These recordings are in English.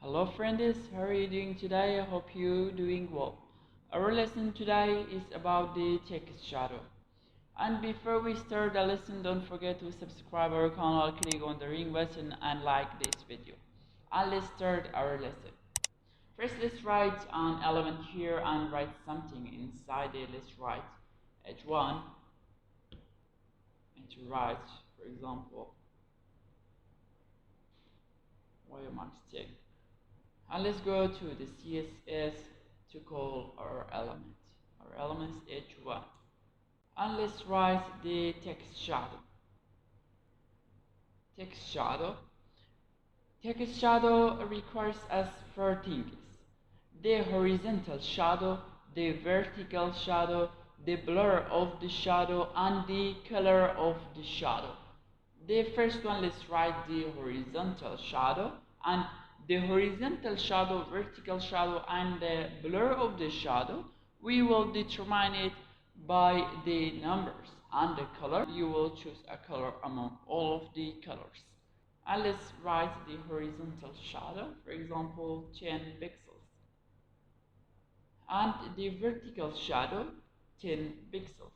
Hello friends, how are you doing today? I hope you're doing well. Our lesson today is about the text shadow. And before we start the lesson, don't forget to subscribe our channel, click on the ring button and like this video. And let's start our lesson. First, let's write an element here and write something inside it. Let's write h1 and to write, for example, watermark stick. And let's go to the CSS to call our element. Our element is h1. And let's write the text shadow. Text shadow. Text shadow requires us four things: the horizontal shadow, the vertical shadow, the blur of the shadow, and the color of the shadow. The first one, let's write the horizontal shadow. And the horizontal shadow, vertical shadow, and the blur of the shadow, we will determine it by the numbers. And the color, you will choose a color among all of the colors. And let's write the horizontal shadow, for example, 10 pixels. And the vertical shadow, 10 pixels.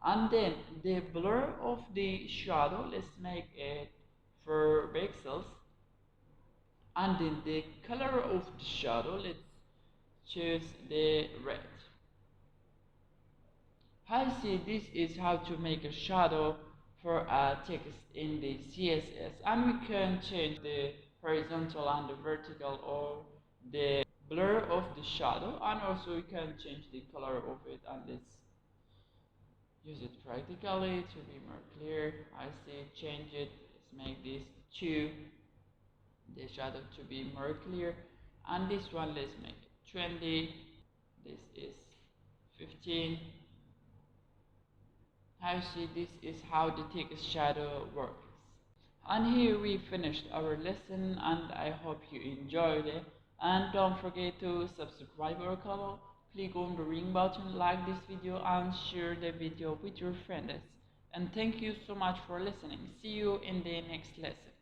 And then the blur of the shadow, let's make it 4 pixels. And then the color of the shadow, let's choose the red. I see, this is how to make a shadow for a text in the CSS, and we can change the horizontal and the vertical or the blur of the shadow, and also we can change the color of it. And let's use it practically to be more clear. I see, change it. Let's make this 2, the shadow to be more clear, and this one let's make it 20. This is 15. I see, this is how the text shadow works. And here we finished our lesson, and I hope you enjoyed it. And don't forget to subscribe our channel, click on the ring button, like this video, and share the video with your friends. And thank you so much for listening. See you in the next lesson.